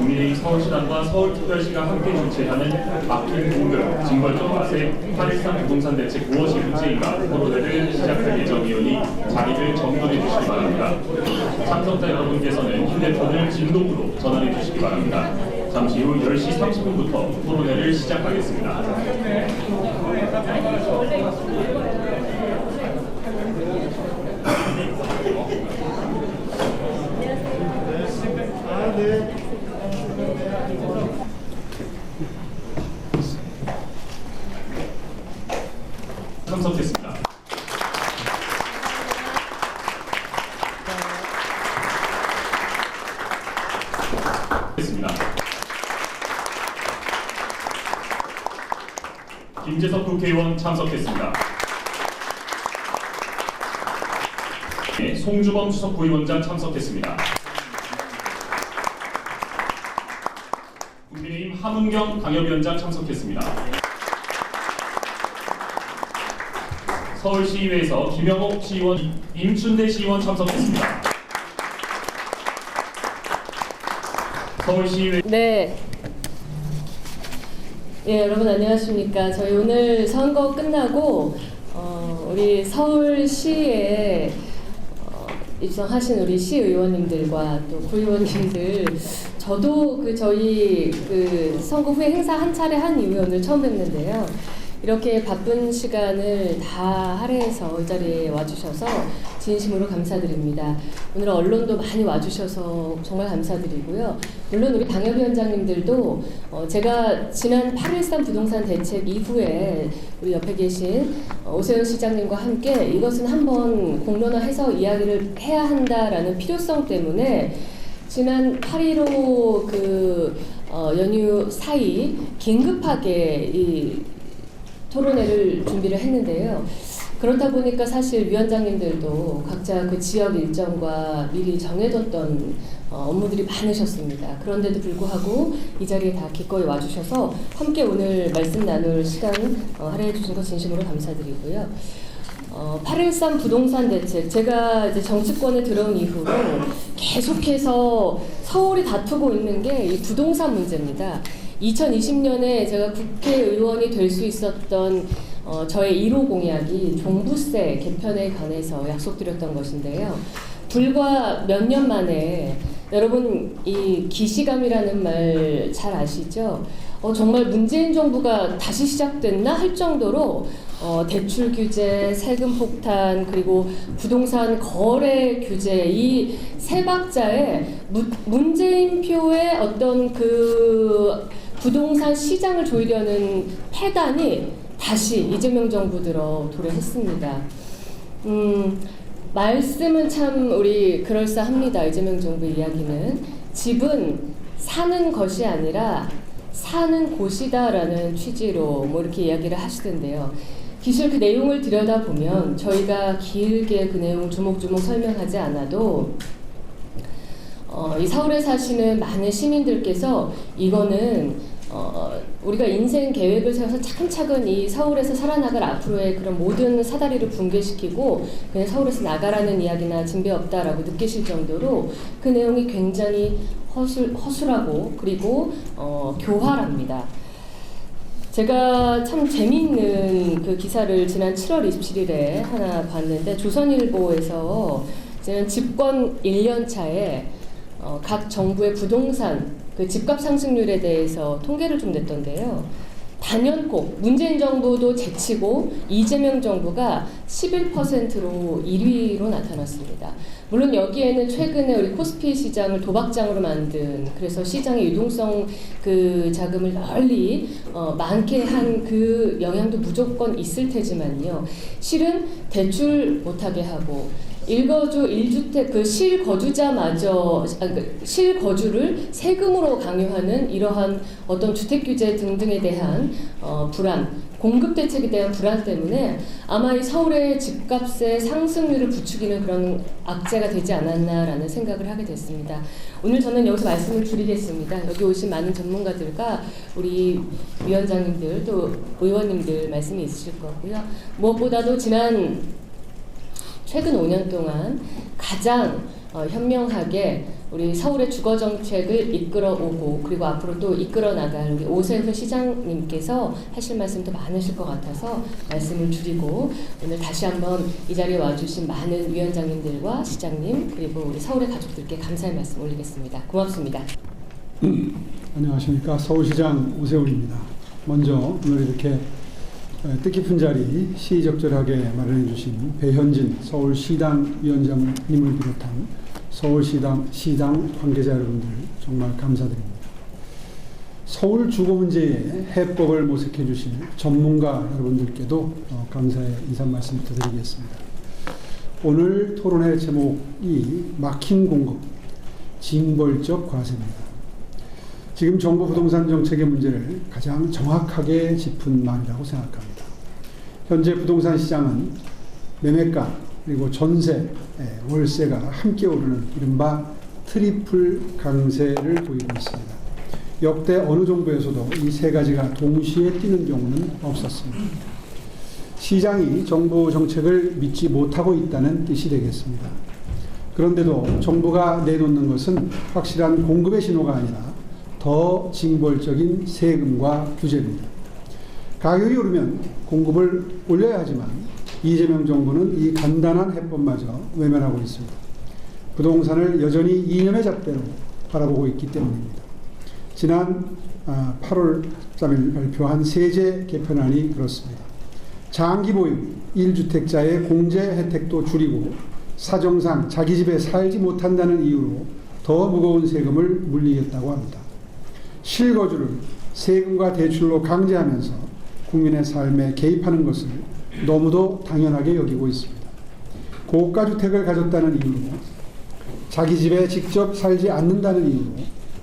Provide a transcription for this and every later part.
국민의힘 서울시당과 서울특별시가 함께 주최하는 막힌 공급, 징벌적 과세 8.13 부동산 대책 무엇이 문제인가 토론회를 시작할 예정이오니 자리를 정돈해 주시기 바랍니다. 참석자 여러분께서는 휴대폰을 진동으로 전환해 주시기 바랍니다. 잠시 후 10시 30분부터 토론회를 시작하겠습니다. 참석했습니다. 김재석 국회의원 참석했습니다. 송주범 수석부위원장 참석했습니다. 국민의힘 함은경 당협위원장 참석했습니다. 서울시의회에서 김영옥 시의원, 임춘대 시의원 참석했습니다. 서울시의회. 네. 예, 여러분 안녕하십니까. 저희 오늘 선거 끝나고 우리 서울시에 입성하신 우리 시의원님들과 또 구의원님들, 저도 저희 선거 후에 행사 한 차례 한 이후에 오늘 처음 뵙는데요. 이렇게 바쁜 시간을 다 할애해서 이 자리에 와주셔서 진심으로 감사드립니다. 오늘 언론도 많이 와주셔서 정말 감사드리고요. 물론 우리 당협위원장님들도 제가 지난 8.13 부동산 대책 이후에 우리 옆에 계신 오세훈 시장님과 함께 이것은 한번 공론화해서 이야기를 해야 한다라는 필요성 때문에 지난 8.15 연휴 사이 긴급하게 이 토론회를 준비를 했는데요. 그렇다 보니까 사실 위원장님들도 각자 그 지역 일정과 미리 정해뒀던 업무들이 많으셨습니다. 그런데도 불구하고 이 자리에 다 기꺼이 와주셔서 함께 오늘 말씀 나눌 시간 할애해 주신 것 진심으로 감사드리고요. 8.13 부동산 대책, 제가 이제 정치권에 들어온 이후로 계속해서 서울이 다투고 있는 게 이 부동산 문제입니다. 2020년에 제가 국회의원이 될 수 있었던 저의 1호 공약이 종부세 개편에 관해서 약속드렸던 것인데요. 불과 몇 년 만에, 여러분 이 기시감이라는 말 잘 아시죠? 정말 문재인 정부가 다시 시작됐나 할 정도로 대출 규제, 세금 폭탄, 그리고 부동산 거래 규제, 이 세 박자에 문재인 표의 어떤 부동산 시장을 조이려는 패단이 다시 이재명 정부 들어 도래했습니다. 말씀은 참 우리 그럴싸합니다. 이재명 정부 이야기는 집은 사는 것이 아니라 사는 곳이다라는 취지로 이렇게 이야기를 하시던데요. 기실 그 내용을 들여다보면 저희가 길게 그 내용 주목주목 설명하지 않아도 이 서울에 사시는 많은 시민들께서 이거는 우리가 인생 계획을 세워서 차근차근 이 서울에서 살아나갈 앞으로의 그런 모든 사다리를 붕괴시키고 그냥 서울에서 나가라는 이야기나 진배 없다라고 느끼실 정도로 그 내용이 굉장히 허술하고 그리고 교활합니다. 제가 참 재미있는 그 기사를 지난 7월 27일에 하나 봤는데, 조선일보에서 지난 집권 1년 차에 각 정부의 부동산 그 집값 상승률에 대해서 통계를 좀 냈던데요. 단연코 문재인 정부도 제치고 이재명 정부가 11%로 1위로 나타났습니다. 물론 여기에는 최근에 우리 코스피 시장을 도박장으로 만든, 그래서 시장의 유동성 그 자금을 널리 많게 한 그 영향도 무조건 있을 테지만요. 실은 대출 못하게 하고 일거주 1주택 그 실거주자마저 실거주를 세금으로 강요하는 이러한 어떤 주택 규제 등등에 대한 불안, 공급 대책에 대한 불안 때문에 아마 이 서울의 집값의 상승률을 부추기는 그런 악재가 되지 않았나라는 생각을 하게 됐습니다. 오늘 저는 여기서 말씀을 드리겠습니다. 여기 오신 많은 전문가들과 우리 위원장님들 또 의원님들 말씀이 있으실 거고요. 무엇보다도 최근 5년 동안 가장 현명하게 우리 서울의 주거 정책을 이끌어오고 그리고 앞으로 또 이끌어 나갈 우리 오세훈 시장님께서 하실 말씀도 많으실 것 같아서 말씀을 줄이고 오늘 다시 한번 이 자리에 와주신 많은 위원장님들과 시장님 그리고 우리 서울의 가족들께 감사의 말씀 올리겠습니다. 고맙습니다. 안녕하십니까. 서울시장 오세훈입니다. 먼저 오늘 이렇게 뜻깊은 자리 시의적절하게 마련해 주신 배현진 서울시당 위원장님을 비롯한 서울시당 관계자 여러분들 정말 감사드립니다. 서울 주거 문제에 해법을 모색해 주실 전문가 여러분들께도 감사의 인사 말씀 드리겠습니다. 오늘 토론회 제목이 막힌 공급, 징벌적 과세입니다. 지금 정부 부동산 정책의 문제를 가장 정확하게 짚은 말이라고 생각합니다. 현재 부동산 시장은 매매가 그리고 전세, 월세가 함께 오르는 이른바 트리플 강세를 보이고 있습니다. 역대 어느 정부에서도 이 세 가지가 동시에 뛰는 경우는 없었습니다. 시장이 정부 정책을 믿지 못하고 있다는 뜻이 되겠습니다. 그런데도 정부가 내놓는 것은 확실한 공급의 신호가 아니라 더 징벌적인 세금과 규제입니다. 가격이 오르면 공급을 올려야 하지만 이재명 정부는 이 간단한 해법마저 외면하고 있습니다. 부동산을 여전히 이념의 잣대로 바라보고 있기 때문입니다. 지난 8월 3일 발표한 세제 개편안이 그렇습니다. 장기 보유 1주택자의 공제 혜택도 줄이고 사정상 자기 집에 살지 못한다는 이유로 더 무거운 세금을 물리겠다고 합니다. 실거주를 세금과 대출로 강제하면서 국민의 삶에 개입하는 것을 너무도 당연하게 여기고 있습니다. 고가주택을 가졌다는 이유로 자기 집에 직접 살지 않는다는 이유로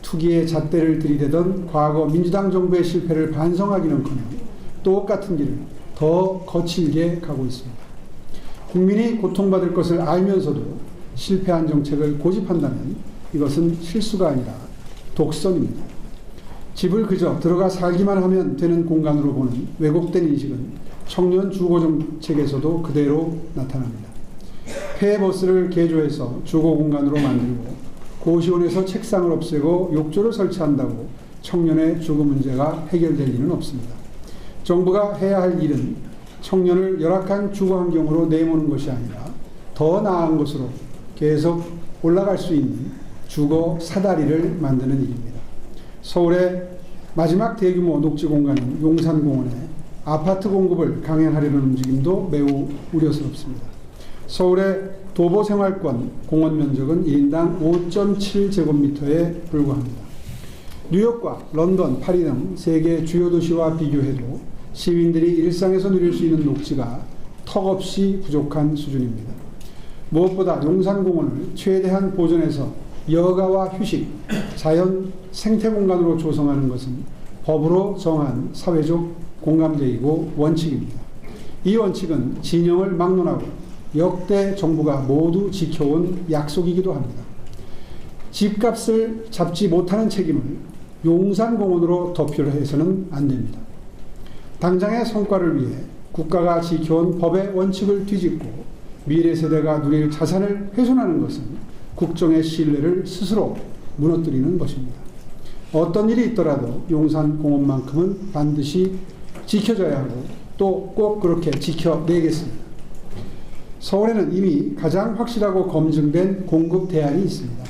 투기의 잣대를 들이대던 과거 민주당 정부의 실패를 반성하기는커녕 똑같은 길을 더 거칠게 가고 있습니다. 국민이 고통받을 것을 알면서도 실패한 정책을 고집한다면 이것은 실수가 아니라 독선입니다. 집을 그저 들어가 살기만 하면 되는 공간으로 보는 왜곡된 인식은 청년 주거 정책에서도 그대로 나타납니다. 폐버스를 개조해서 주거 공간으로 만들고 고시원에서 책상을 없애고 욕조를 설치한다고 청년의 주거 문제가 해결될 리는 없습니다. 정부가 해야 할 일은 청년을 열악한 주거 환경으로 내모는 것이 아니라 더 나은 것으로 계속 올라갈 수 있는 주거 사다리를 만드는 일입니다. 서울의 마지막 대규모 녹지 공간인 용산공원에 아파트 공급을 강행하려는 움직임도 매우 우려스럽습니다. 서울의 도보생활권 공원 면적은 1인당 5.7제곱미터에 불과합니다. 뉴욕과 런던, 파리 등 세계 주요 도시와 비교해도 시민들이 일상에서 누릴 수 있는 녹지가 턱없이 부족한 수준입니다. 무엇보다 용산공원을 최대한 보존해서 여가와 휴식, 자연 생태 공간으로 조성하는 것은 법으로 정한 사회적 공감대이고 원칙입니다. 이 원칙은 진영을 막론하고 역대 정부가 모두 지켜온 약속이기도 합니다. 집값을 잡지 못하는 책임을 용산공원으로 덮으려 해서는 안 됩니다. 당장의 성과를 위해 국가가 지켜온 법의 원칙을 뒤집고 미래 세대가 누릴 자산을 훼손하는 것은 국정의 신뢰를 스스로 무너뜨리는 것입니다. 어떤 일이 있더라도 용산공원만큼은 반드시 지켜져야 하고 또 꼭 그렇게 지켜내겠습니다. 서울에는 이미 가장 확실하고 검증된 공급 대안이 있습니다.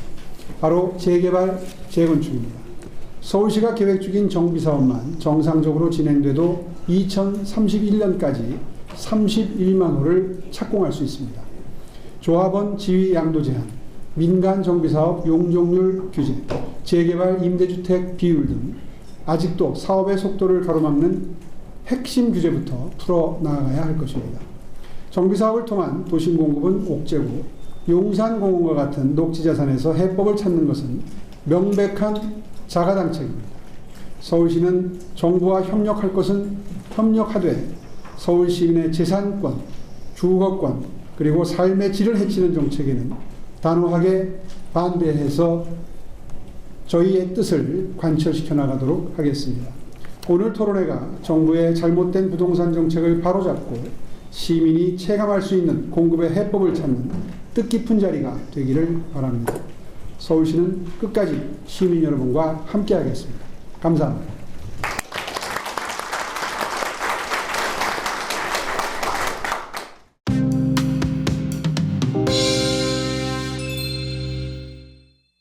바로 재개발, 재건축입니다. 서울시가 계획 중인 정비사업만 정상적으로 진행돼도 2031년까지 31만 호를 착공할 수 있습니다. 조합원 지위 양도 제한, 민간 정비사업 용적률 규제, 재개발 임대주택 비율 등 아직도 사업의 속도를 가로막는 핵심 규제부터 풀어나가야 할 것입니다. 정비사업을 통한 도심 공급은 옥죄고 용산공원과 같은 녹지자산에서 해법을 찾는 것은 명백한 자가당착입니다. 서울시는 정부와 협력할 것은 협력하되 서울 시민의 재산권, 주거권 그리고 삶의 질을 해치는 정책에는 단호하게 반대해서 저희의 뜻을 관철시켜 나가도록 하겠습니다. 오늘 토론회가 정부의 잘못된 부동산 정책을 바로잡고 시민이 체감할 수 있는 공급의 해법을 찾는 뜻깊은 자리가 되기를 바랍니다. 서울시는 끝까지 시민 여러분과 함께하겠습니다. 감사합니다.